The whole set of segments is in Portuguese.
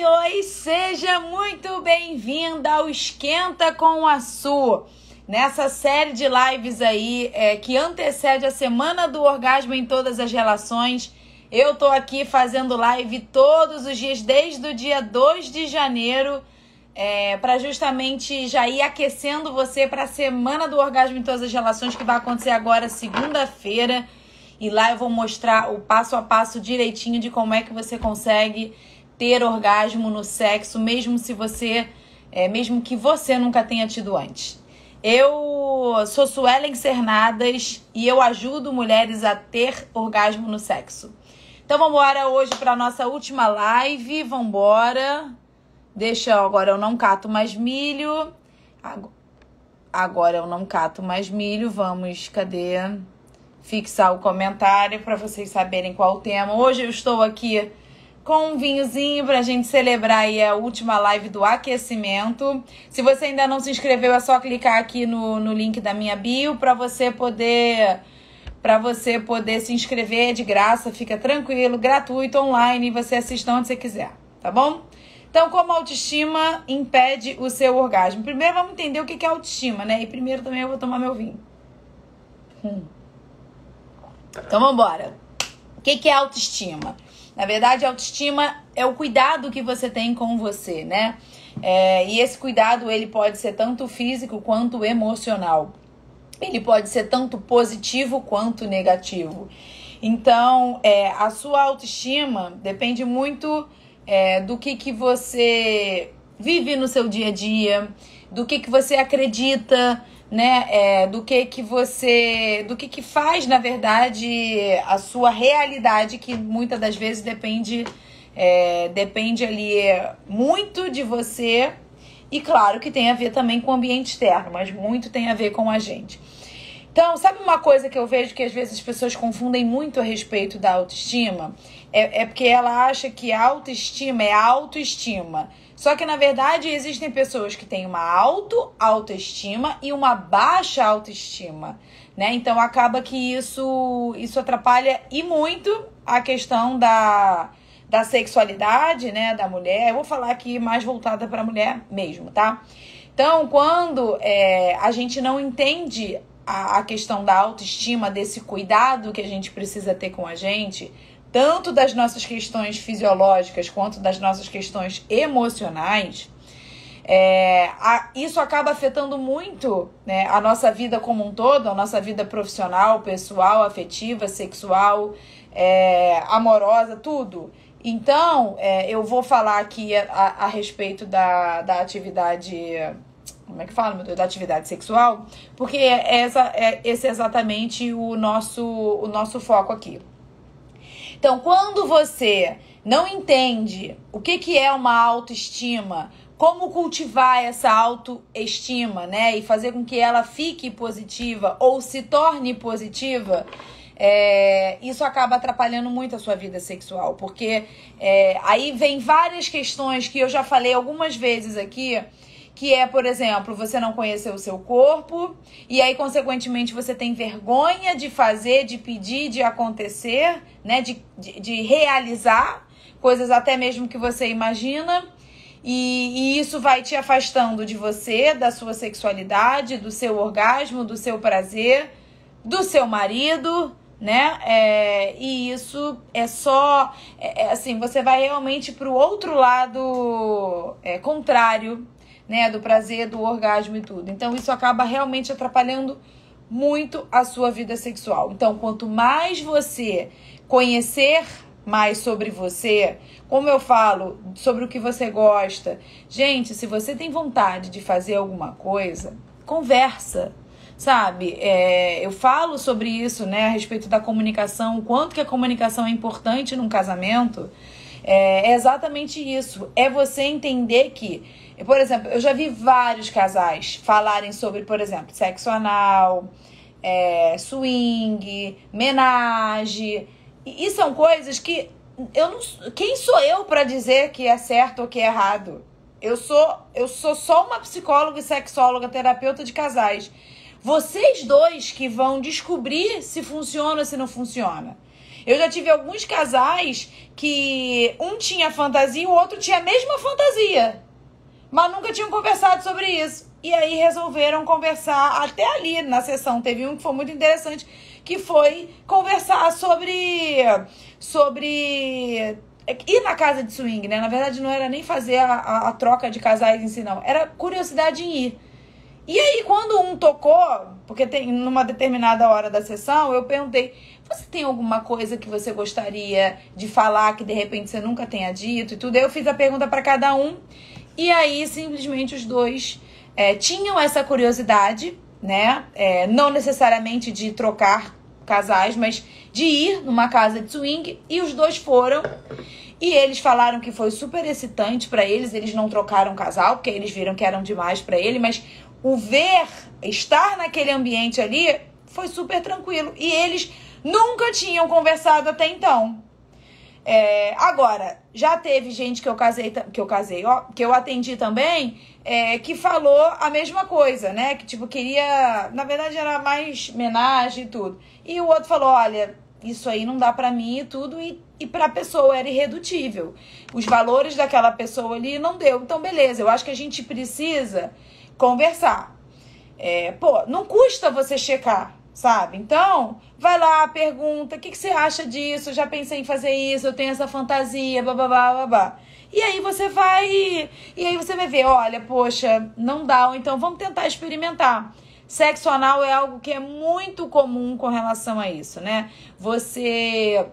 Oi, oi! Seja muito bem-vinda ao Esquenta com a Su. Nessa série de lives aí que antecede a Semana do Orgasmo em Todas as Relações. Eu tô aqui fazendo live todos os dias, desde o dia 2 de janeiro, para justamente já ir aquecendo você para a Semana do Orgasmo em Todas as Relações, que vai acontecer agora, segunda-feira. E lá eu vou mostrar o passo a passo direitinho de como é que você consegue ter orgasmo no sexo, mesmo que você nunca tenha tido antes. Eu sou Suelen Cernadas e eu ajudo mulheres a ter orgasmo no sexo. Então vamos embora hoje para nossa última live, vamos embora. Agora eu não cato mais milho. Agora eu não cato mais milho, vamos, cadê? Fixar o comentário para vocês saberem qual o tema. Hoje eu estou aqui com um vinhozinho pra gente celebrar aí a última live do aquecimento. Se você ainda não se inscreveu, é só clicar aqui no link da minha bio para você poder se inscrever, é de graça, fica tranquilo, gratuito, online, você assiste onde você quiser, tá bom? Então, como a autoestima impede o seu orgasmo? Primeiro vamos entender o que é autoestima, né? E primeiro também eu vou tomar meu vinho. Então vamos embora. O que é autoestima? Na verdade, a autoestima é o cuidado que você tem com você, né? E esse cuidado, ele pode ser tanto físico quanto emocional. Ele pode ser tanto positivo quanto negativo. Então, a sua autoestima depende muito do que você vive no seu dia a dia, do que você acredita, né? Do que faz, na verdade, a sua realidade, que muitas das vezes depende ali muito de você, e claro que tem a ver também com o ambiente externo, mas muito tem a ver com a gente. Então, sabe uma coisa que eu vejo que às vezes as pessoas confundem muito a respeito da autoestima? É porque ela acha que a autoestima é a autoestima. Só que, na verdade, existem pessoas que têm uma autoestima e uma baixa autoestima, né? Então, acaba que isso atrapalha e muito a questão da sexualidade, né, da mulher. Eu vou falar aqui mais voltada para a mulher mesmo, tá? Então, quando a gente não entende a questão da autoestima, desse cuidado que a gente precisa ter com a gente, tanto das nossas questões fisiológicas quanto das nossas questões emocionais, isso acaba afetando muito, né, a nossa vida como um todo, a nossa vida profissional, pessoal, afetiva, sexual, amorosa, tudo. Então, eu vou falar aqui a respeito da atividade... Como é que fala, meu Deus? Da atividade sexual, porque esse é exatamente o nosso foco aqui. Então, quando você não entende o que é uma autoestima, como cultivar essa autoestima, né? E fazer com que ela fique positiva ou se torne positiva, isso acaba atrapalhando muito a sua vida sexual. Porque aí vem várias questões que eu já falei algumas vezes aqui, que por exemplo, você não conhecer o seu corpo, e aí, consequentemente, você tem vergonha de fazer, de pedir, de acontecer, né, de realizar coisas até mesmo que você imagina, e isso vai te afastando de você, da sua sexualidade, do seu orgasmo, do seu prazer, do seu marido, né? E isso assim, você vai realmente para o outro lado contrário, né, do prazer, do orgasmo e tudo. Então, isso acaba realmente atrapalhando muito a sua vida sexual. Então, quanto mais você conhecer mais sobre você, como eu falo, sobre o que você gosta. Gente, se você tem vontade de fazer alguma coisa, conversa, sabe? Eu falo sobre isso, né, a respeito da comunicação, o quanto que a comunicação é importante num casamento. É exatamente isso. É você entender que, por exemplo, eu já vi vários casais falarem sobre, por exemplo, sexo anal, swing, menage. E são coisas que quem sou eu para dizer que é certo ou que é errado? Eu sou só uma psicóloga e sexóloga, terapeuta de casais. Vocês dois que vão descobrir se funciona ou se não funciona. Eu já tive alguns casais que um tinha fantasia e o outro tinha a mesma fantasia, mas nunca tinham conversado sobre isso. E aí resolveram conversar, até ali na sessão teve um que foi muito interessante, que foi conversar sobre ir na casa de swing, né? Na verdade não era nem fazer a troca de casais em si, não. Era curiosidade em ir. E aí quando um tocou, porque numa determinada hora da sessão, eu perguntei, você tem alguma coisa que você gostaria de falar que de repente você nunca tenha dito e tudo? Aí eu fiz a pergunta para cada um e aí simplesmente os dois tinham essa curiosidade, né? Não necessariamente de trocar casais, mas de ir numa casa de swing, e os dois foram. E eles falaram que foi super excitante pra eles. Eles não trocaram casal, porque eles viram que eram demais pra ele, mas o estar naquele ambiente ali foi super tranquilo. E eles nunca tinham conversado até então. Agora, já teve gente que eu atendi também, que falou a mesma coisa, né? Que tipo, queria, na verdade era mais homenagem e tudo. E o outro falou, olha, isso aí não dá pra mim e tudo, e pra pessoa era irredutível. Os valores daquela pessoa ali não deu. Então, beleza, eu acho que a gente precisa conversar. Não custa você checar, sabe? Então, vai lá, pergunta, o que você acha disso? Eu já pensei em fazer isso, eu tenho essa fantasia, bababá, babá. E aí você vai ver, olha, poxa, não dá, ou então vamos tentar experimentar. Sexo anal é algo que é muito comum com relação a isso, né? Você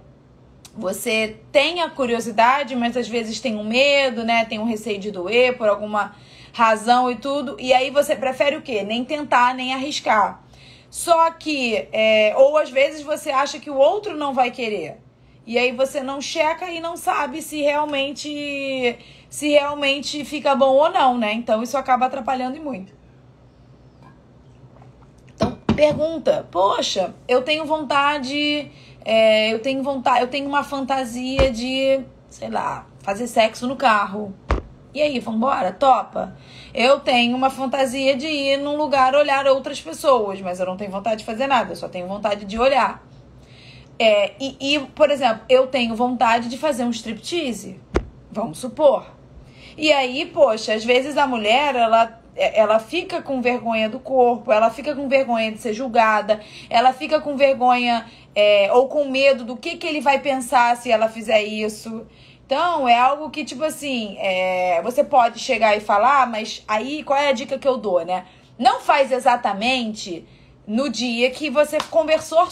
tem a curiosidade, mas às vezes tem um medo, né? Tem um receio de doer por alguma razão e tudo. E aí você prefere o quê? Nem tentar, nem arriscar. Só que, ou às vezes você acha que o outro não vai querer. E aí você não checa e não sabe se realmente fica bom ou não, né? Então isso acaba atrapalhando e muito. Então, pergunta, poxa, eu tenho vontade, eu tenho uma fantasia de, sei lá, fazer sexo no carro. E aí, vambora? Topa? Eu tenho uma fantasia de ir num lugar olhar outras pessoas, mas eu não tenho vontade de fazer nada, eu só tenho vontade de olhar. Por exemplo, eu tenho vontade de fazer um striptease, vamos supor. E aí, poxa, às vezes a mulher, ela fica com vergonha do corpo, ela fica com vergonha de ser julgada, ela fica com vergonha ou com medo do que ele vai pensar se ela fizer isso. Então, é algo que, tipo assim, você pode chegar e falar, mas aí qual é a dica que eu dou, né? Não faz exatamente no dia que você conversou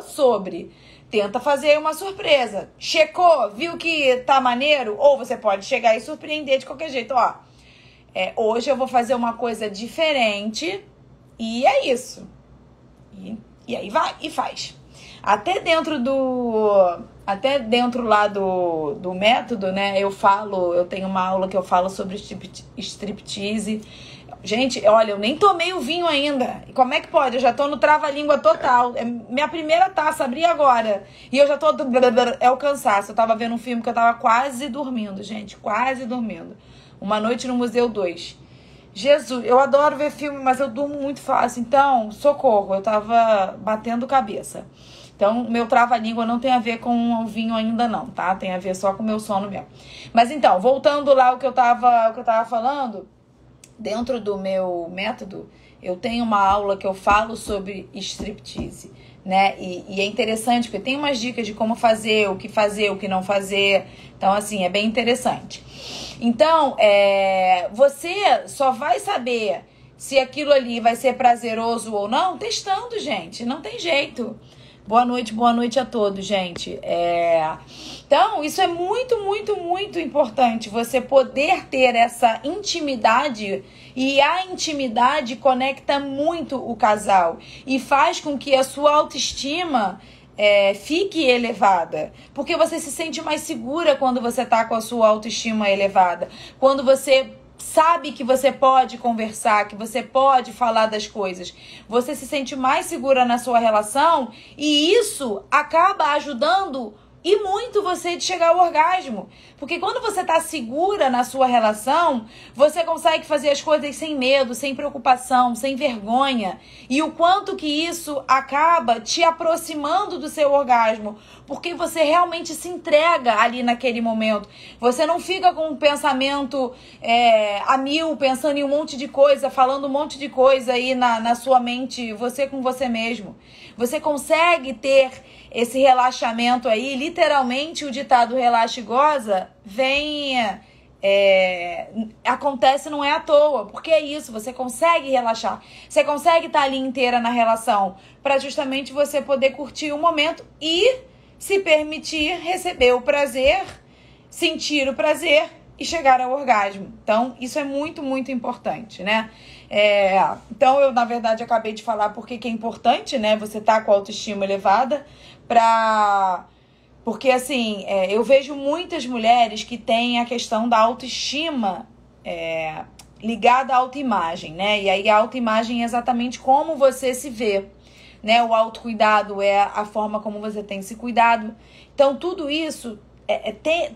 sobre. Tenta fazer uma surpresa. Checou? Viu que tá maneiro? Ou você pode chegar e surpreender de qualquer jeito. Ó, hoje eu vou fazer uma coisa diferente e é isso. E aí vai e faz. Até dentro lá do método, né, eu tenho uma aula que eu falo sobre striptease. Gente, olha, eu nem tomei o vinho ainda. E como é que pode? Eu já tô no trava-língua total. É minha primeira taça, abri agora. E eu já tô... É o cansaço. Eu tava vendo um filme que eu tava quase dormindo, gente. Quase dormindo. Uma Noite no Museu 2. Jesus, eu adoro ver filme, mas eu durmo muito fácil. Então, socorro, eu tava batendo cabeça. Então, meu trava-língua não tem a ver com o vinho ainda não, tá? Tem a ver só com o meu sono mesmo. Mas então, voltando lá o que eu tava falando, dentro do meu método, eu tenho uma aula que eu falo sobre striptease, né? E é interessante, porque tem umas dicas de como fazer, o que não fazer. Então, assim, é bem interessante. Então, você só vai saber se aquilo ali vai ser prazeroso ou não testando, gente. Não tem jeito. Boa noite a todos, gente. Então, isso é muito, muito, muito importante. Você poder ter essa intimidade. E a intimidade conecta muito o casal. E faz com que a sua autoestima fique elevada. Porque você se sente mais segura quando você tá com a sua autoestima elevada. Quando você sabe que você pode conversar, que você pode falar das coisas. Você se sente mais segura na sua relação e isso acaba ajudando e muito você de chegar ao orgasmo. Porque quando você tá segura na sua relação, você consegue fazer as coisas sem medo, sem preocupação, sem vergonha. E o quanto que isso acaba te aproximando do seu orgasmo. Porque você realmente se entrega ali naquele momento. Você não fica com um pensamento a mil, pensando em um monte de coisa, falando um monte de coisa aí na sua mente, você com você mesmo. Você consegue ter esse relaxamento aí, literalmente o ditado relaxa e goza, acontece, não é à toa, porque é isso, você consegue relaxar, você consegue estar ali inteira na relação, para justamente você poder curtir o momento e se permitir receber o prazer, sentir o prazer e chegar ao orgasmo. Então, isso é muito, muito importante, né? Então, eu, na verdade, acabei de falar porque que é importante, né? Você tá com a autoestima elevada porque, assim, eu vejo muitas mulheres que têm a questão da autoestima ligada à autoimagem, né? E aí a autoimagem é exatamente como você se vê, né? O autocuidado é a forma como você tem se cuidado. Então, tudo isso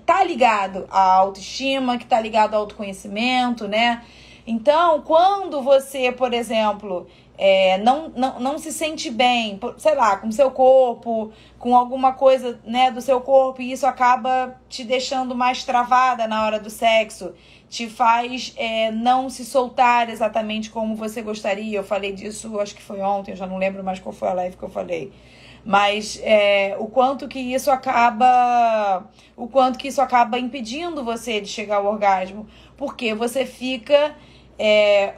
tá ligado à autoestima, que tá ligado ao autoconhecimento, né? Então, quando você, por exemplo, não se sente bem, sei lá, com o seu corpo, com alguma coisa, né, do seu corpo, e isso acaba te deixando mais travada na hora do sexo, te faz não se soltar exatamente como você gostaria. Eu falei disso, acho que foi ontem, eu já não lembro mais qual foi a live que eu falei. Mas o quanto que isso acaba impedindo você de chegar ao orgasmo, porque você fica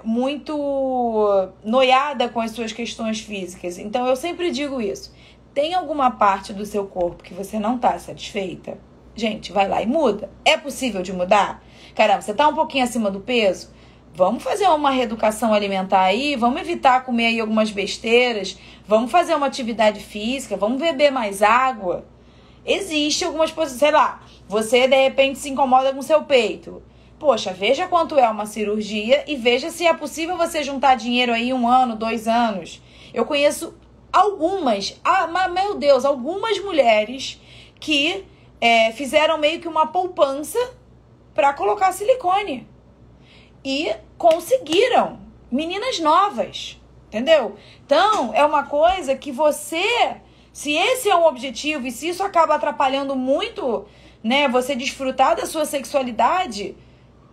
muito noiada com as suas questões físicas. Então eu sempre digo isso: tem alguma parte do seu corpo que você não está satisfeita? Gente, vai lá e muda. É possível de mudar? Caramba, você tá um pouquinho acima do peso? Vamos fazer uma reeducação alimentar aí, vamos evitar comer aí algumas besteiras, vamos fazer uma atividade física, vamos beber mais água. Existe algumas posições, sei lá, você de repente se incomoda com seu peito. Poxa, veja quanto é uma cirurgia e veja se é possível você juntar dinheiro aí 1 ano, 2 anos. Eu conheço algumas mulheres que fizeram meio que uma poupança para colocar silicone. E conseguiram. Meninas novas. Entendeu? Então, é uma coisa que você, se esse é um objetivo e se isso acaba atrapalhando muito, né, você desfrutar da sua sexualidade,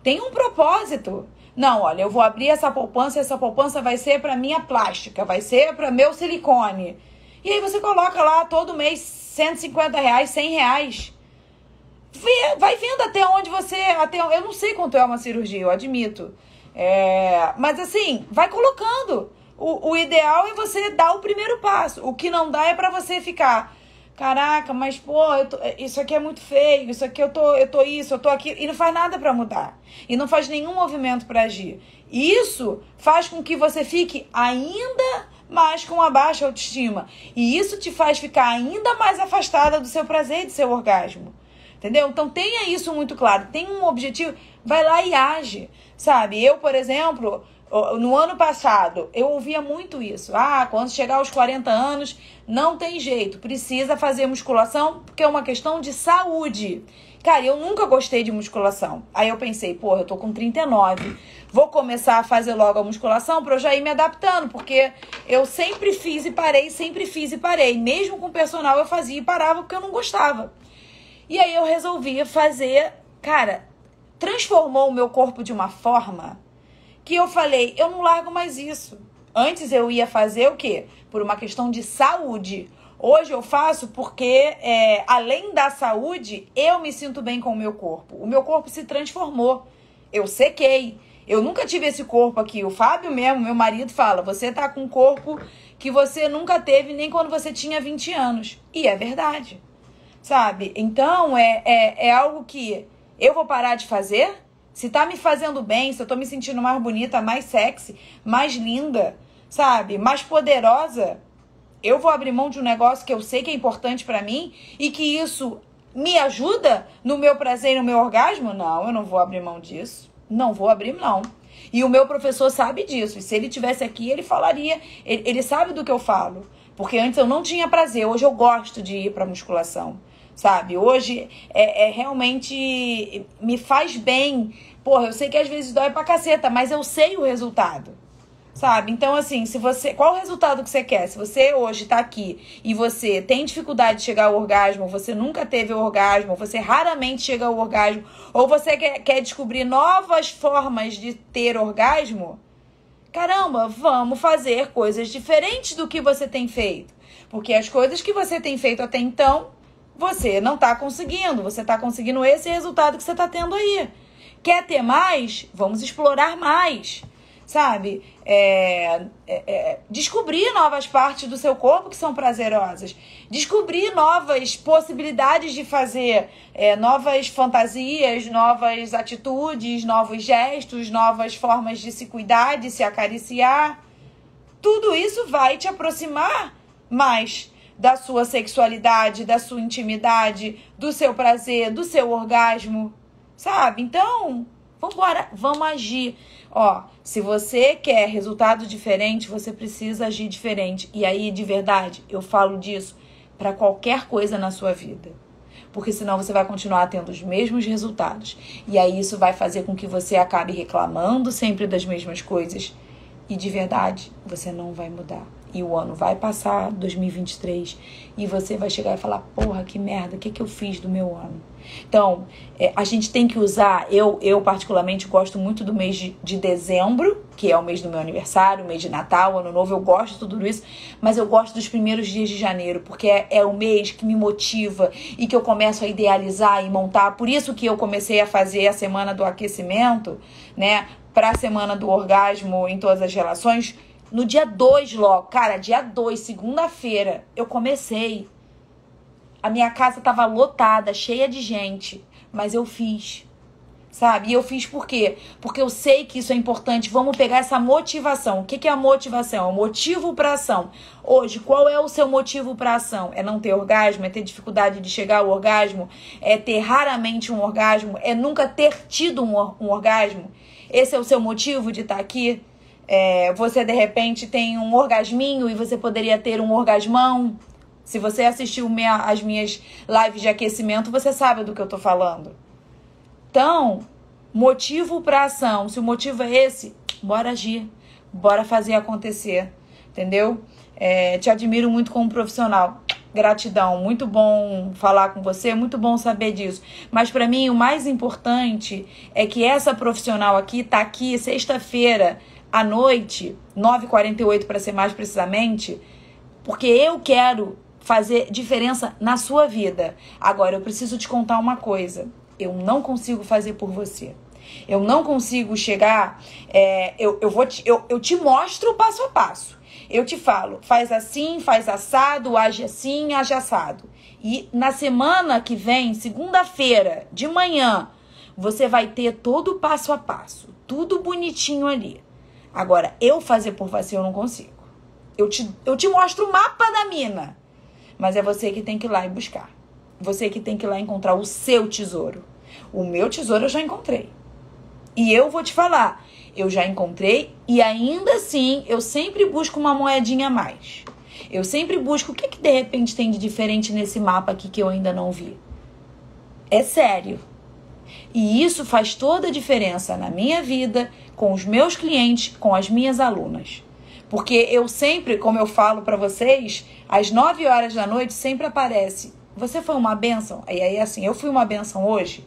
tem um propósito. Não, olha, eu vou abrir essa poupança vai ser para minha plástica, vai ser para meu silicone. E aí você coloca lá todo mês R$150, R$100. Vai vendo até onde você... eu não sei quanto é uma cirurgia, eu admito. Mas assim, vai colocando. O ideal é você dar o primeiro passo. O que não dá é pra você ficar... Caraca, mas pô, isso aqui é muito feio, isso aqui eu tô isso, eu tô aqui... E não faz nada pra mudar. E não faz nenhum movimento pra agir. Isso faz com que você fique ainda mais com uma baixa autoestima. E isso te faz ficar ainda mais afastada do seu prazer e do seu orgasmo. Entendeu? Então tenha isso muito claro. Tem um objetivo, vai lá e age. Sabe? Eu, por exemplo, no ano passado, eu ouvia muito isso. Quando chegar aos 40 anos, não tem jeito. Precisa fazer musculação porque é uma questão de saúde. Cara, eu nunca gostei de musculação. Aí eu pensei, porra, eu tô com 39. Vou começar a fazer logo a musculação pra eu já ir me adaptando. Porque eu sempre fiz e parei. Mesmo com personal eu fazia e parava porque eu não gostava. E aí eu resolvi fazer, cara, transformou o meu corpo de uma forma que eu falei, eu não largo mais isso. Antes eu ia fazer o quê? Por uma questão de saúde. Hoje eu faço porque, além da saúde, eu me sinto bem com o meu corpo. O meu corpo se transformou. Eu sequei. Eu nunca tive esse corpo aqui. O Fábio mesmo, meu marido, fala, você tá com um corpo que você nunca teve nem quando você tinha 20 anos. E é verdade. Sabe? Então, é algo que eu vou parar de fazer. Se tá me fazendo bem, se eu tô me sentindo mais bonita, mais sexy, mais linda, sabe? Mais poderosa, eu vou abrir mão de um negócio que eu sei que é importante pra mim e que isso me ajuda no meu prazer e no meu orgasmo? Não, eu não vou abrir mão disso. Não vou abrir mão. E o meu professor sabe disso. E se ele tivesse aqui, ele falaria. Ele sabe do que eu falo. Porque antes eu não tinha prazer. Hoje eu gosto de ir pra musculação. sabe? Hoje realmente me faz bem. Porra, eu sei que às vezes dói pra caceta, mas eu sei o resultado, sabe? Então, assim, qual o resultado que você quer? Se você hoje tá aqui e você tem dificuldade de chegar ao orgasmo, você nunca teve o orgasmo, você raramente chega ao orgasmo, ou você quer descobrir novas formas de ter orgasmo, caramba, vamos fazer coisas diferentes do que você tem feito. Porque as coisas que você tem feito até então, você não tá conseguindo. Você tá conseguindo esse resultado que você tá tendo aí. Quer ter mais? Vamos explorar mais, sabe? Descobrir novas partes do seu corpo que são prazerosas. Descobrir novas possibilidades de fazer novas fantasias, novas atitudes, novos gestos, novas formas de se cuidar, de se acariciar. Tudo isso vai te aproximar mais da sua sexualidade, da sua intimidade, do seu prazer, do seu orgasmo. Sabe? Então, vambora, vamos agir. Ó, se você quer resultado diferente, você precisa agir diferente. E aí, de verdade, eu falo disso para qualquer coisa na sua vida. Porque senão você vai continuar tendo os mesmos resultados. E aí isso vai fazer com que você acabe reclamando sempre das mesmas coisas. E de verdade, você não vai mudar. E o ano vai passar, 2023, e você vai chegar e falar, porra, que merda, o que eu fiz do meu ano? Então, a gente tem que usar, eu particularmente gosto muito do mês de dezembro, que é o mês do meu aniversário, o mês de Natal, Ano Novo, eu gosto de tudo isso, mas eu gosto dos primeiros dias de janeiro, porque é o mês que me motiva e que eu começo a idealizar e montar. Por isso que eu comecei a fazer a semana do aquecimento, né, para a semana do orgasmo em todas as relações, no dia 2 logo. Cara, dia 2, segunda-feira, eu comecei. A minha casa tava lotada, cheia de gente, mas eu fiz, sabe? E eu fiz por quê? Porque eu sei que isso é importante. Vamos pegar essa motivação. O que é a motivação? É o motivo para ação. Hoje, qual é o seu motivo para ação? É não ter orgasmo? É ter dificuldade de chegar ao orgasmo? É ter raramente um orgasmo? É nunca ter tido um orgasmo? Esse é o seu motivo de estar aqui? Você, de repente, tem um orgasminho e você poderia ter um orgasmão? Se você assistiu as minhas lives de aquecimento, você sabe do que eu tô falando. Então, motivo para ação. Se o motivo é esse, bora agir. Bora fazer acontecer. Entendeu? Te admiro muito como profissional. Gratidão. Muito bom falar com você. Muito bom saber disso. Mas para mim, o mais importante é que essa profissional aqui tá aqui sexta-feira à noite, 9h48 para ser mais precisamente, porque eu quero fazer diferença na sua vida. Agora, eu preciso te contar uma coisa. Eu não consigo fazer por você. Eu não consigo chegar... Eu te mostro o passo a passo. Eu te falo, faz assim, faz assado, age assim, age assado. E na semana que vem, segunda-feira, de manhã, você vai ter todo o passo a passo. Tudo bonitinho ali. Agora, eu fazer por você eu não consigo. Eu te mostro o mapa da mina. Mas é você que tem que ir lá e buscar. Você que tem que ir lá encontrar o seu tesouro. O meu tesouro eu já encontrei. E eu vou te falar, eu já encontrei e ainda assim eu sempre busco uma moedinha a mais. Eu sempre busco o que de repente tem de diferente nesse mapa aqui que eu ainda não vi. É sério. E isso faz toda a diferença na minha vida, com os meus clientes, com as minhas alunas. Porque eu sempre, como eu falo pra vocês, às 9 horas da noite sempre aparece, você foi uma bênção? E aí assim, eu fui uma bênção hoje?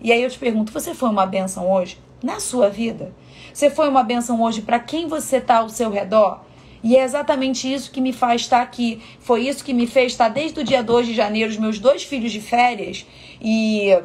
E aí eu te pergunto, você foi uma bênção hoje? Na sua vida? Você foi uma bênção hoje para quem você tá ao seu redor? E é exatamente isso que me faz estar aqui. Foi isso que me fez estar desde o dia 2 de janeiro, os meus 2 filhos de férias, e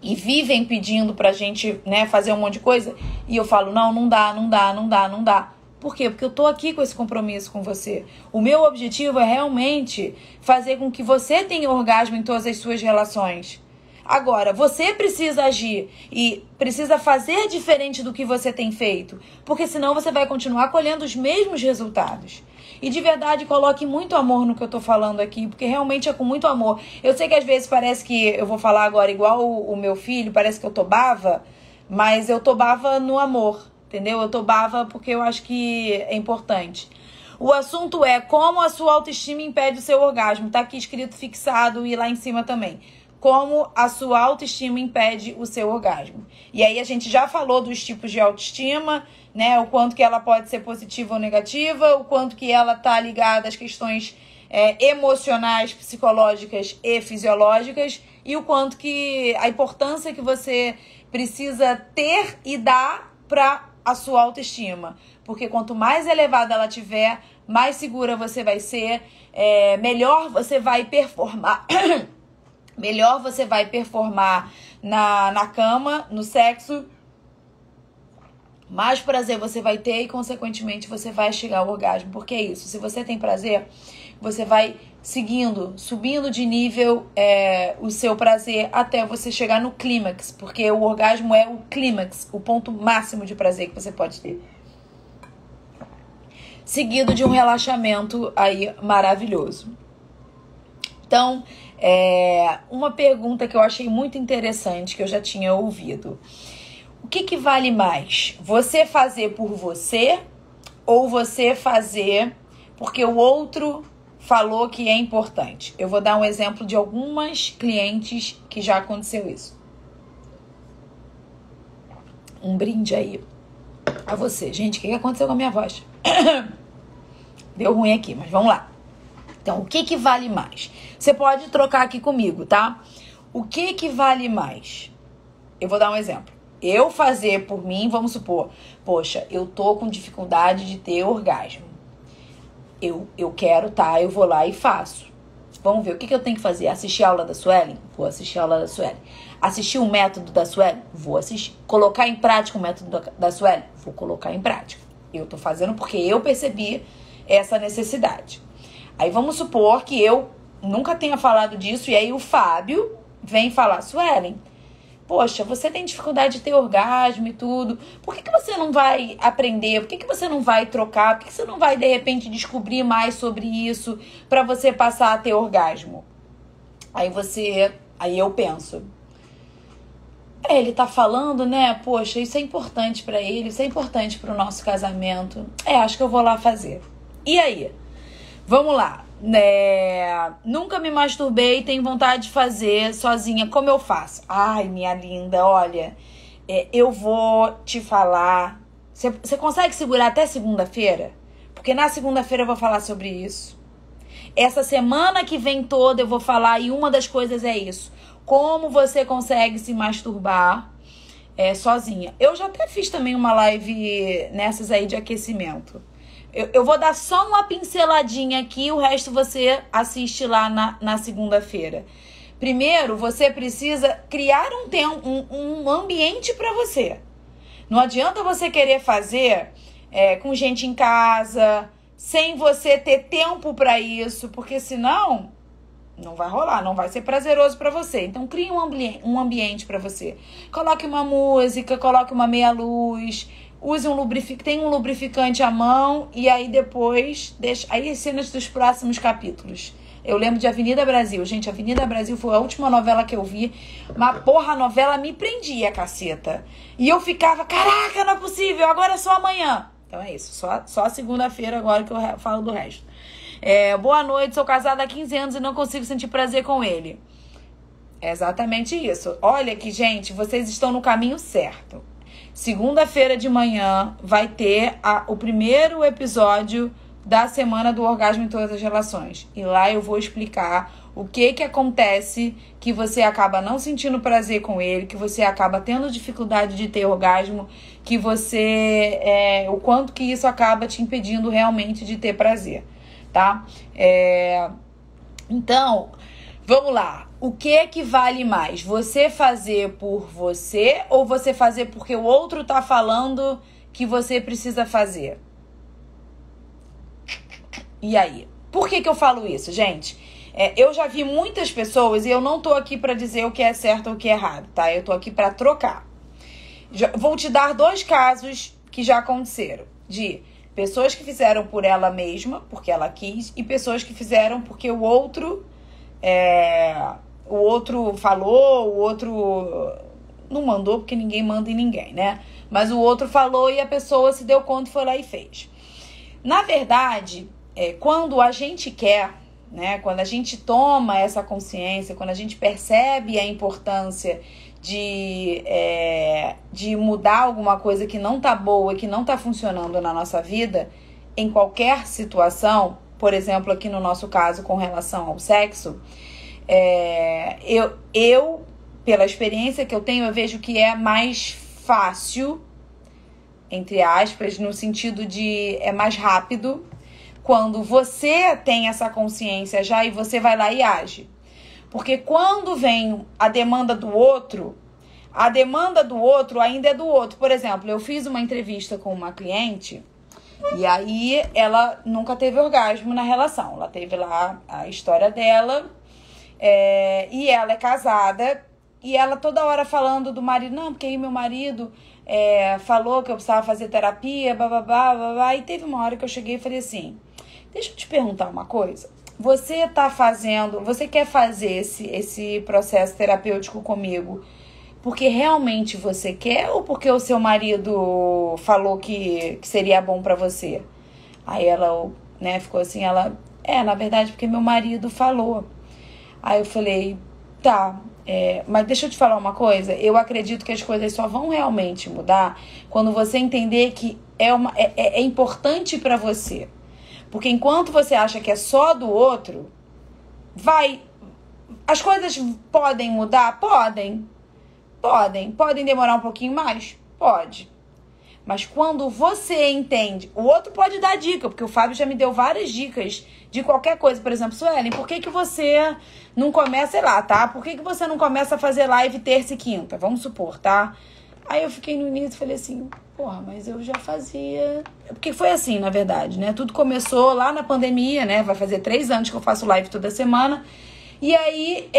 vivem pedindo pra gente, né, fazer um monte de coisa. E eu falo, não dá. Por quê? Porque eu tô aqui com esse compromisso com você. O meu objetivo é realmente fazer com que você tenha orgasmo em todas as suas relações. Agora, você precisa agir e precisa fazer diferente do que você tem feito. Porque senão você vai continuar colhendo os mesmos resultados. E de verdade, coloque muito amor no que eu tô falando aqui, porque realmente é com muito amor. Eu sei que às vezes parece que eu vou falar agora igual o meu filho, parece que eu tô bava, mas eu tô bava no amor, entendeu? Eu tô bava porque eu acho que é importante. O assunto é como a sua autoestima impede o seu orgasmo. Tá aqui escrito fixado e lá em cima também. Como a sua autoestima impede o seu orgasmo. E aí a gente já falou dos tipos de autoestima, né? O quanto que ela pode ser positiva ou negativa, o quanto que ela tá ligada às questões emocionais, psicológicas e fisiológicas, e o quanto que a importância que você precisa ter e dar para a sua autoestima. Porque quanto mais elevada ela tiver, mais segura você vai ser, melhor você vai performar. Melhor você vai performar na cama, no sexo, mais prazer você vai ter e, consequentemente, você vai chegar ao orgasmo. Porque é isso, se você tem prazer, você vai subindo de nível o seu prazer até você chegar no clímax. Porque o orgasmo é o clímax, o ponto máximo de prazer que você pode ter. Seguido de um relaxamento aí maravilhoso. Então, uma pergunta que eu achei muito interessante, que eu já tinha ouvido. O que vale mais? Você fazer por você ou você fazer porque o outro falou que é importante? Eu vou dar um exemplo de algumas clientes que já aconteceu isso. Um brinde aí a você. Gente, o que aconteceu com a minha voz? Deu ruim aqui, mas vamos lá. Então, o que vale mais? Você pode trocar aqui comigo, tá? O que vale mais? Eu vou dar um exemplo. Eu fazer por mim, vamos supor, poxa, eu tô com dificuldade de ter orgasmo. Eu quero, tá? Eu vou lá e faço. Vamos ver, o que eu tenho que fazer? Assistir a aula da Suelen? Vou assistir a aula da Suelen. Assistir o método da Suelen? Vou assistir. Colocar em prática o método da Suelen? Vou colocar em prática. Eu tô fazendo porque eu percebi essa necessidade. Aí vamos supor que eu nunca tenha falado disso e aí o Fábio vem falar, Suelen, poxa, você tem dificuldade de ter orgasmo e tudo, por que você não vai aprender? Por que você não vai trocar? Por que você não vai, de repente, descobrir mais sobre isso para você passar a ter orgasmo? Aí eu penso, ele tá falando, né? Poxa, isso é importante para ele, isso é importante pro nosso casamento. Acho que eu vou lá fazer. E aí? Vamos lá. Nunca me masturbei, tenho vontade de fazer sozinha. Como eu faço? Ai, minha linda, olha, eu vou te falar. Você consegue segurar até segunda-feira? Porque na segunda-feira eu vou falar sobre isso. Essa semana que vem toda eu vou falar, e uma das coisas é isso. Como você consegue se masturbar sozinha. Eu já até fiz também uma live nessas aí de aquecimento. Eu vou dar só uma pinceladinha aqui, o resto você assiste lá na segunda-feira. Primeiro, você precisa criar um ambiente para você. Não adianta você querer fazer com gente em casa, sem você ter tempo para isso, porque senão não vai rolar, não vai ser prazeroso para você. Então, crie um ambiente para você. Coloque uma música, coloque uma meia luz, use tem um lubrificante à mão e aí depois deixa aí cenas dos próximos capítulos. Eu lembro de Avenida Brasil. Gente, Avenida Brasil foi a última novela que eu vi. Mas porra, a novela me prendia, caceta. E eu ficava, caraca, não é possível, agora é só amanhã. Então é isso, só segunda-feira agora que eu falo do resto. Boa noite, sou casada há 15 anos e não consigo sentir prazer com ele. É exatamente isso. Olha que, gente, vocês estão no caminho certo. Segunda-feira de manhã vai ter o primeiro episódio da Semana do Orgasmo em Todas as Relações. E lá eu vou explicar o que acontece que você acaba não sentindo prazer com ele, que você acaba tendo dificuldade de ter orgasmo, que você... o quanto que isso acaba te impedindo realmente de ter prazer, tá? Então, vamos lá. O que vale mais? Você fazer por você ou você fazer porque o outro tá falando que você precisa fazer? E aí? Por que eu falo isso, gente? Eu já vi muitas pessoas, e eu não tô aqui pra dizer o que é certo ou o que é errado, tá? Eu tô aqui pra trocar. Vou te dar 2 casos que já aconteceram. De pessoas que fizeram por ela mesma, porque ela quis, e pessoas que fizeram porque o outro falou, o outro não mandou, porque ninguém manda em ninguém, né? Mas o outro falou e a pessoa se deu conta e foi lá e fez. Na verdade, quando a gente quer, né, quando a gente toma essa consciência, quando a gente percebe a importância de mudar alguma coisa que não tá boa, que não tá funcionando na nossa vida, em qualquer situação, por exemplo, aqui no nosso caso com relação ao sexo, eu, pela experiência que eu tenho, eu vejo que é mais fácil, entre aspas, no sentido de é mais rápido, quando você tem essa consciência já e você vai lá e age. Porque quando vem a demanda do outro ainda é do outro. Por exemplo, eu fiz uma entrevista com uma cliente e aí ela nunca teve orgasmo na relação. Ela teve lá a história dela, e ela é casada e ela toda hora falando do marido. Não, porque aí meu marido falou que eu precisava fazer terapia, bababá, babá. E teve uma hora que eu cheguei e falei assim, deixa eu te perguntar uma coisa. Você quer fazer esse processo terapêutico comigo porque realmente você quer ou porque o seu marido falou que seria bom pra você? Aí ela, né, ficou assim, na verdade, porque meu marido falou. Aí eu falei, tá, mas deixa eu te falar uma coisa, eu acredito que as coisas só vão realmente mudar quando você entender que é importante pra você. Porque enquanto você acha que é só do outro, as coisas podem mudar? Podem demorar um pouquinho mais? Pode. Mas quando você entende, o outro pode dar dica, porque o Fábio já me deu várias dicas de qualquer coisa. Por exemplo, Suelen, por que você não começa, sei lá, tá? Por que você não começa a fazer live terça e quinta? Vamos supor, tá? Aí eu fiquei no início e falei assim, porra, mas eu já fazia... Porque foi assim, na verdade, né? Tudo começou lá na pandemia, né? Vai fazer 3 anos que eu faço live toda semana. E aí,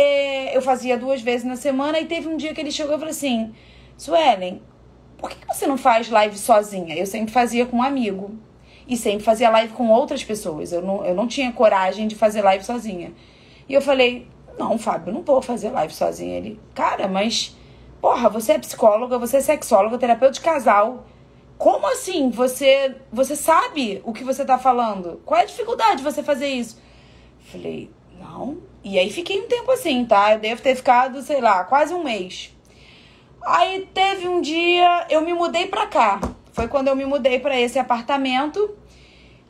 eu fazia 2 vezes na semana e teve um dia que ele chegou e falou assim, Suelen, por que você não faz live sozinha? Eu sempre fazia com um amigo. E sempre fazia live com outras pessoas. Eu não tinha coragem de fazer live sozinha. E eu falei, não, Fábio, eu não vou fazer live sozinha. Ele, cara, mas... Porra, você é psicóloga, você é sexóloga, terapeuta de casal. Como assim? Você sabe o que você tá falando? Qual é a dificuldade de você fazer isso? Falei, não. E aí fiquei um tempo assim, tá? Eu devo ter ficado, sei lá, quase um mês. Aí teve um dia, eu me mudei pra cá. Foi quando eu me mudei pra esse apartamento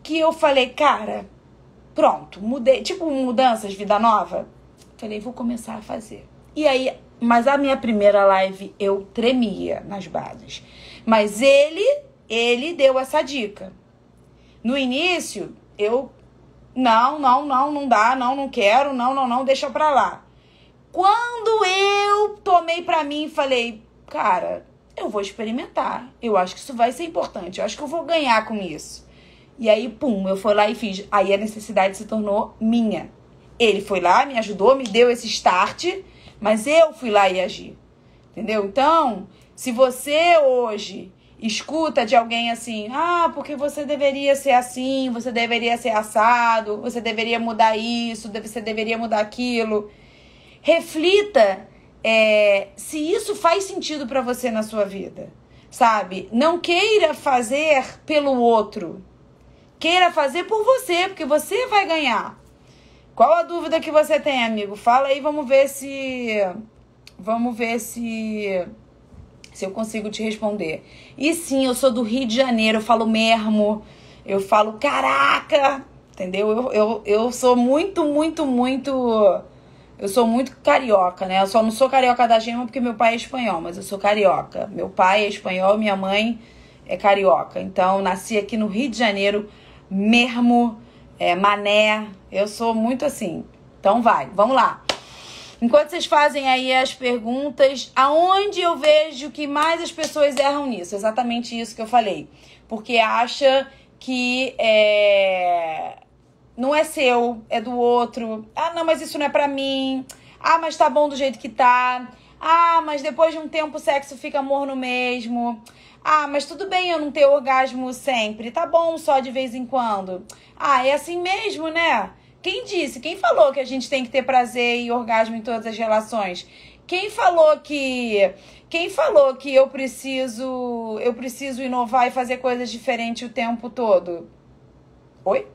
que eu falei, cara, pronto, mudei. Tipo mudanças, vida nova. Falei, vou começar a fazer. E aí... Mas a minha primeira live eu tremia nas bases. Mas ele deu essa dica. No início, eu... Não dá, não quero, não, deixa pra lá. Quando eu tomei pra mim e falei, cara, eu vou experimentar. Eu acho que isso vai ser importante. Eu acho que eu vou ganhar com isso. E aí, pum, eu fui lá e fiz. Aí a necessidade se tornou minha. Ele foi lá, me ajudou, me deu esse start... Mas eu fui lá e agi, entendeu? Então, se você hoje escuta de alguém assim, porque você deveria ser assim, você deveria ser assado, você deveria mudar isso, você deveria mudar aquilo, reflita se isso faz sentido pra você na sua vida, sabe? Não queira fazer pelo outro, queira fazer por você, porque você vai ganhar. Qual a dúvida que você tem, amigo? Fala aí, vamos ver se eu consigo te responder. E sim, eu sou do Rio de Janeiro, eu falo mesmo, eu falo caraca, entendeu? Eu sou muito, eu sou muito carioca, né? Eu só não sou carioca da gema porque meu pai é espanhol, mas eu sou carioca. Meu pai é espanhol, minha mãe é carioca. Então, nasci aqui no Rio de Janeiro mesmo. Mané, eu sou muito assim. Então vamos lá. Enquanto vocês fazem aí as perguntas, aonde eu vejo que mais as pessoas erram nisso? Exatamente isso que eu falei. Porque acha que não é seu, é do outro. Não, mas isso não é pra mim. Mas tá bom do jeito que tá. Mas depois de um tempo o sexo fica morno mesmo. Mas tudo bem eu não ter orgasmo sempre. Tá bom só de vez em quando. É assim mesmo, né? Quem disse? Quem falou que a gente tem que ter prazer e orgasmo em todas as relações? Quem falou que eu preciso inovar e fazer coisas diferentes o tempo todo? Oi?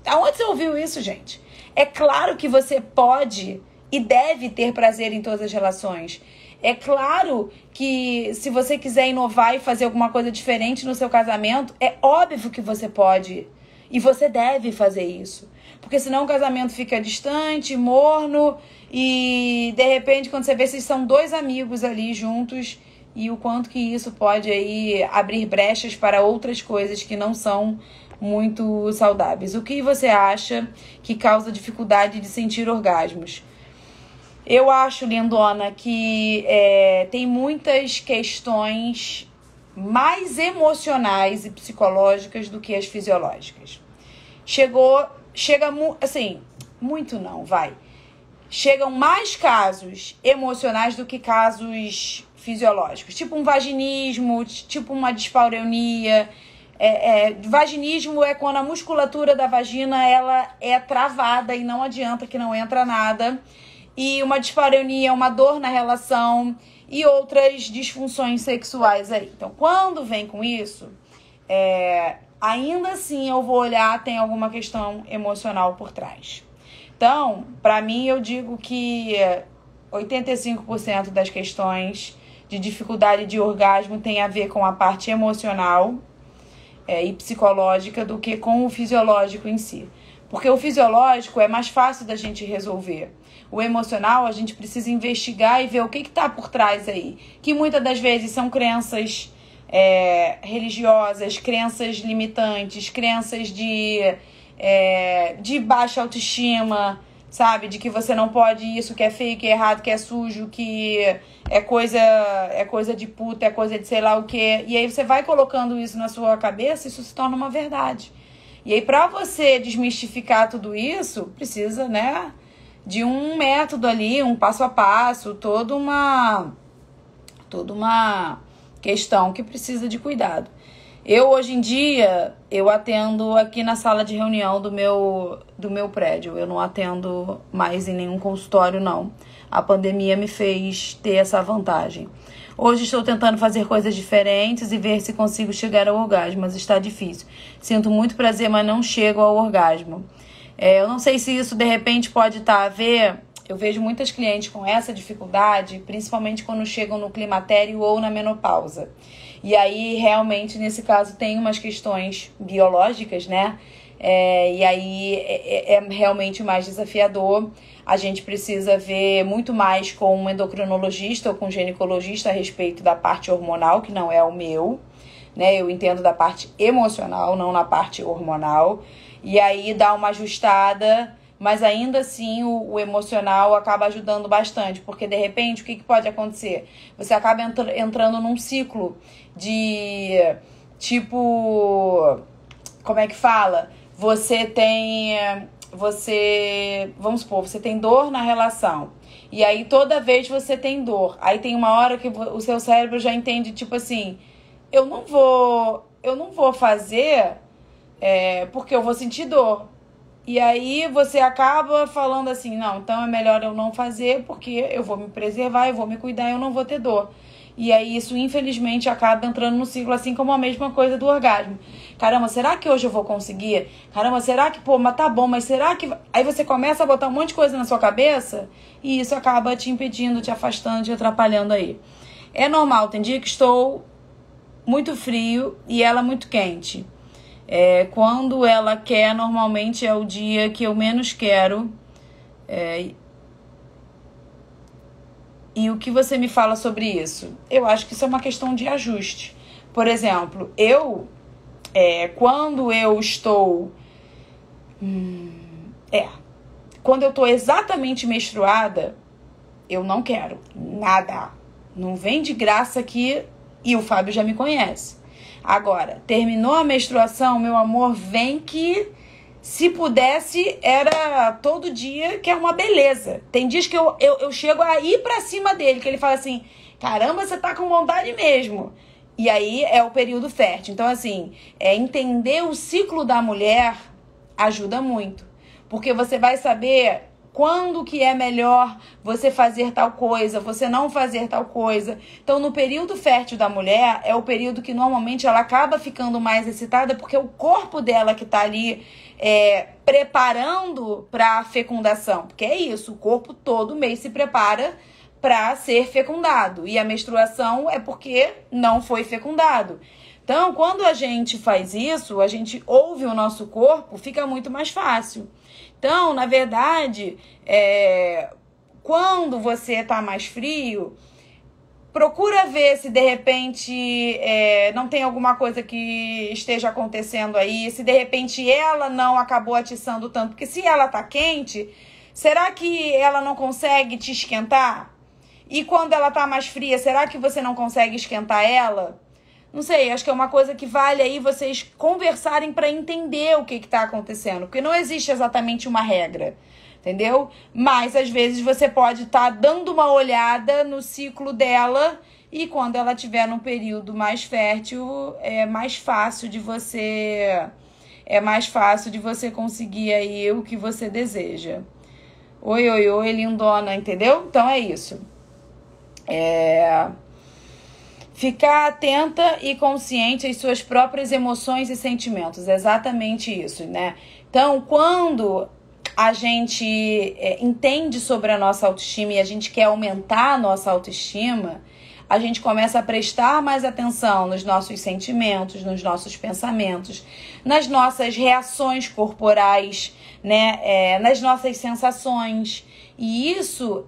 Aonde você ouviu isso, gente? É claro que você pode e deve ter prazer em todas as relações. É claro que se você quiser inovar e fazer alguma coisa diferente no seu casamento, é óbvio que você pode. E você deve fazer isso. Porque senão o casamento fica distante, morno, e de repente quando você vê, vocês são dois amigos ali juntos, e o quanto que isso pode aí abrir brechas para outras coisas que não são muito saudáveis. O que você acha que causa dificuldade de sentir orgasmos? Eu acho, lindona, que tem muitas questões mais emocionais e psicológicas do que as fisiológicas. Muito não, vai. Chegam mais casos emocionais do que casos fisiológicos. Tipo um vaginismo, tipo uma dispareunia. Vaginismo é quando a musculatura da vagina ela é travada e não adianta que não entra nada. E uma dispareunia é uma dor na relação e outras disfunções sexuais aí. Então, quando vem com isso, ainda assim eu vou olhar, tem alguma questão emocional por trás. Então, para mim, eu digo que 85% das questões de dificuldade de orgasmo tem a ver com a parte emocional e psicológica do que com o fisiológico em si. Porque o fisiológico é mais fácil da gente resolver. O emocional, a gente precisa investigar e ver o que está por trás aí. Que muitas das vezes são crenças religiosas, crenças limitantes, crenças de baixa autoestima, sabe? De que você não pode isso, que é feio, que é errado, que é sujo, que é coisa de puta, é coisa de sei lá o quê. E aí você vai colocando isso na sua cabeça e isso se torna uma verdade. E aí, para você desmistificar tudo isso, precisa, né, de um método ali, um passo a passo, toda uma questão que precisa de cuidado. Eu, hoje em dia, eu atendo aqui na sala de reunião do meu prédio. Eu não atendo mais em nenhum consultório, não. A pandemia me fez ter essa vantagem. Hoje estou tentando fazer coisas diferentes e ver se consigo chegar ao orgasmo, mas está difícil. Sinto muito prazer, mas não chego ao orgasmo. Eu não sei se isso, de repente, pode estar a ver... Eu vejo muitas clientes com essa dificuldade, principalmente quando chegam no climatério ou na menopausa. E aí, realmente, nesse caso, tem umas questões biológicas, né? E aí é realmente mais desafiador. A gente precisa ver muito mais com um endocrinologista ou com um ginecologista a respeito da parte hormonal, que não é o meu, né? Eu entendo da parte emocional, não na parte hormonal. E aí dá uma ajustada, mas ainda assim o emocional acaba ajudando bastante, porque de repente o que pode acontecer? Você acaba entrando num ciclo de tipo, como é que fala? Vamos supor, você tem dor na relação. E aí toda vez você tem dor. Aí tem uma hora que o seu cérebro já entende, tipo assim, eu não vou fazer porque eu vou sentir dor. E aí você acaba falando assim, não, então é melhor eu não fazer porque eu vou me preservar, eu vou me cuidar e eu não vou ter dor. E aí isso, infelizmente, acaba entrando no ciclo, assim como a mesma coisa do orgasmo. Caramba, será que hoje eu vou conseguir? Caramba, será que, mas tá bom, mas será que... Aí você começa a botar um monte de coisa na sua cabeça e isso acaba te impedindo, te afastando, te atrapalhando aí. É normal, tem dia que estou muito frio e ela muito quente. Quando ela quer, normalmente é o dia que eu menos quero. E o que você me fala sobre isso? Eu acho que isso é uma questão de ajuste. Por exemplo, quando eu estou... Quando eu estou exatamente menstruada, eu não quero nada. Não vem de graça aqui, e o Fábio já me conhece. Agora, terminou a menstruação, meu amor, vem que... Se pudesse, era todo dia, que é uma beleza. Tem dias que eu chego a ir pra cima dele, que ele fala assim, caramba, você tá com vontade mesmo. E aí é o período fértil. Então, assim, entender o ciclo da mulher ajuda muito. Porque você vai saber quando que é melhor você fazer tal coisa, você não fazer tal coisa. Então, no período fértil da mulher, é o período que normalmente ela acaba ficando mais excitada, porque é o corpo dela que está ali preparando para a fecundação. Porque é isso, o corpo todo mês se prepara para ser fecundado. E a menstruação é porque não foi fecundado. Então, quando a gente faz isso, a gente ouve o nosso corpo, fica muito mais fácil. Então, na verdade, quando você está mais frio, procura ver se de repente não tem alguma coisa que esteja acontecendo aí, se de repente ela não acabou atiçando tanto, porque se ela está quente, será que ela não consegue te esquentar? E quando ela está mais fria, será que você não consegue esquentar ela? Não sei, acho que é uma coisa que vale aí vocês conversarem para entender o que está acontecendo. Porque não existe exatamente uma regra, entendeu? Mas, às vezes, você pode estar dando uma olhada no ciclo dela e quando ela estiver num período mais fértil, é mais fácil de você conseguir aí o que você deseja. Oi, oi, oi, lindona, entendeu? Então, é isso. Ficar atenta e consciente às suas próprias emoções e sentimentos. Exatamente isso, né? Então, quando a gente entende sobre a nossa autoestima e a gente quer aumentar a nossa autoestima, a gente começa a prestar mais atenção nos nossos sentimentos, nos nossos pensamentos, nas nossas reações corporais, né? Nas nossas sensações. E isso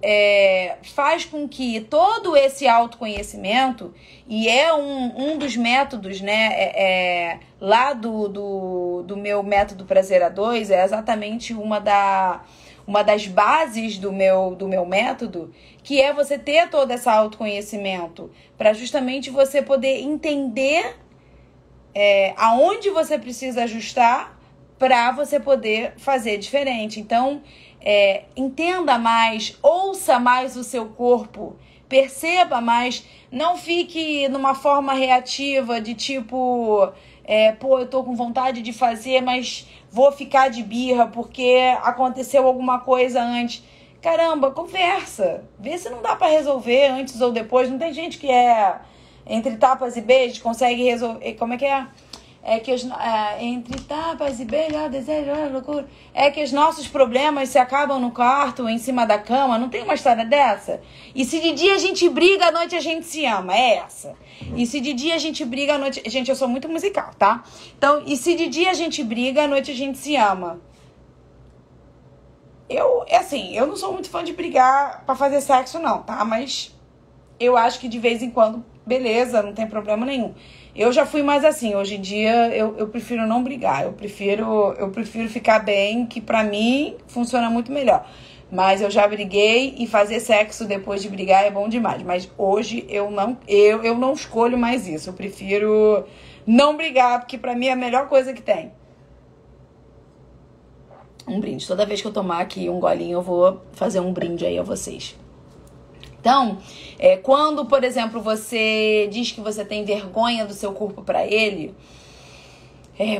faz com que todo esse autoconhecimento, e é um dos métodos, né, lá do meu método Prazer a Dois, é exatamente uma das bases do meu método, que é você ter todo esse autoconhecimento, para justamente você poder entender aonde você precisa ajustar para você poder fazer diferente. Então, entenda mais, ouça mais o seu corpo, perceba mais, não fique numa forma reativa de tipo, eu tô com vontade de fazer, mas vou ficar de birra porque aconteceu alguma coisa antes. Caramba, conversa, vê se não dá pra resolver antes ou depois. Não tem gente que entre tapas e beijos consegue resolver, como é que é? Entre tapas e beijos, desejo, loucura. É que os nossos problemas se acabam no quarto, em cima da cama. Não tem uma história dessa? E se de dia a gente briga, à noite a gente se ama. É essa. E se de dia a gente briga, à noite... Gente, eu sou muito musical, tá? Então, e se de dia a gente briga, à noite a gente se ama. Eu não sou muito fã de brigar pra fazer sexo, não, tá? Mas eu acho que de vez em quando, beleza, não tem problema nenhum. Eu já fui mais assim, hoje em dia eu prefiro não brigar, eu prefiro ficar bem, que pra mim funciona muito melhor. Mas eu já briguei e fazer sexo depois de brigar é bom demais. Mas hoje eu não escolho mais isso, eu prefiro não brigar, porque pra mim é a melhor coisa que tem. Um brinde, toda vez que eu tomar aqui um golinho eu vou fazer um brinde aí a vocês. Então, quando, por exemplo, você diz que você tem vergonha do seu corpo para ele,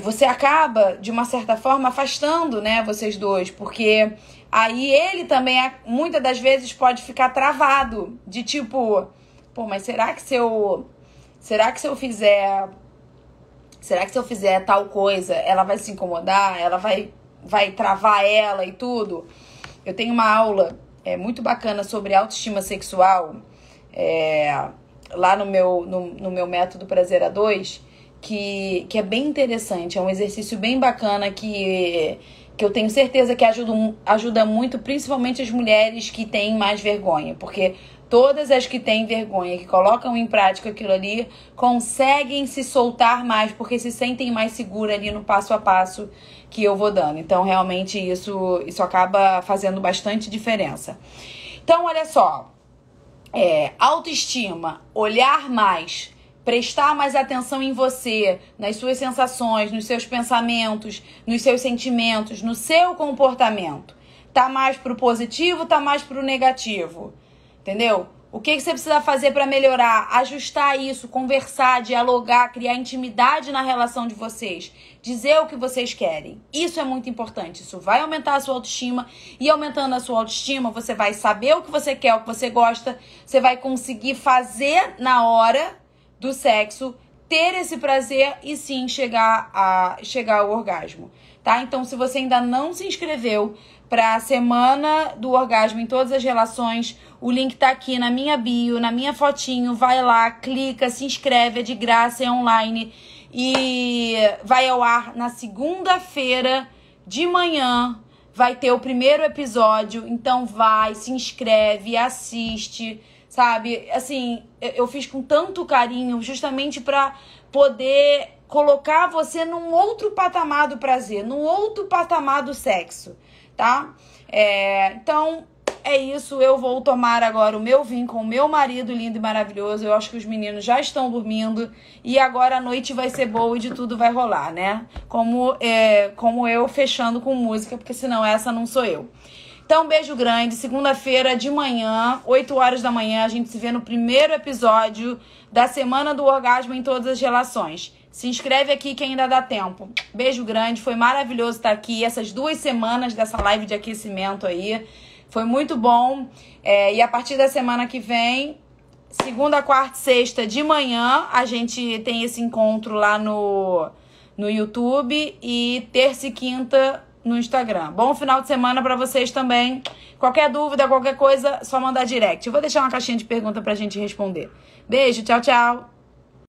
você acaba, de uma certa forma, afastando, né, vocês dois, porque aí ele também, muitas das vezes, pode ficar travado, de tipo, pô, mas será que se eu fizer tal coisa, ela vai se incomodar, ela vai travar ela e tudo? Eu tenho uma aula muito bacana sobre autoestima sexual, lá no meu método Prazer a Dois, que é bem interessante, é um exercício bem bacana que eu tenho certeza que ajuda muito, principalmente as mulheres que têm mais vergonha, porque todas as que têm vergonha, que colocam em prática aquilo ali, conseguem se soltar mais, porque se sentem mais seguras ali no passo a passo que eu vou dando. Então, realmente, isso acaba fazendo bastante diferença. Então, olha só, autoestima, olhar mais, prestar mais atenção em você, nas suas sensações, nos seus pensamentos, nos seus sentimentos, no seu comportamento. Tá mais pro positivo, tá mais pro negativo? Entendeu? O que você precisa fazer para melhorar? Ajustar isso, conversar, dialogar, criar intimidade na relação de vocês. Dizer o que vocês querem. Isso é muito importante. Isso vai aumentar a sua autoestima. E aumentando a sua autoestima, você vai saber o que você quer, o que você gosta. Você vai conseguir fazer na hora do sexo, ter esse prazer e sim chegar ao orgasmo. Tá? Então, se você ainda não se inscreveu para a Semana do Orgasmo em todas as relações, o link tá aqui na minha bio, na minha fotinho. Vai lá, clica, se inscreve, é de graça, é online. E vai ao ar na segunda-feira de manhã. Vai ter o primeiro episódio. Então vai, se inscreve, assiste, sabe? Assim, eu fiz com tanto carinho justamente para poder colocar você num outro patamar do prazer, num outro patamar do sexo, tá? Então, é isso. Eu vou tomar agora o meu vinho com o meu marido lindo e maravilhoso. Eu acho que os meninos já estão dormindo e agora a noite vai ser boa e de tudo vai rolar, né? Como eu fechando com música, porque senão essa não sou eu. Então, beijo grande. Segunda-feira de manhã, 8 horas da manhã, a gente se vê no primeiro episódio da Semana do Orgasmo em todas as relações. Se inscreve aqui que ainda dá tempo. Beijo grande, foi maravilhoso estar aqui essas 2 semanas dessa live de aquecimento aí. Foi muito bom. E a partir da semana que vem, segunda, quarta e sexta de manhã, a gente tem esse encontro lá no YouTube e terça e quinta no Instagram. Bom final de semana pra vocês também. Qualquer dúvida, qualquer coisa, só mandar direct. Eu vou deixar uma caixinha de pergunta pra gente responder. Beijo, tchau, tchau.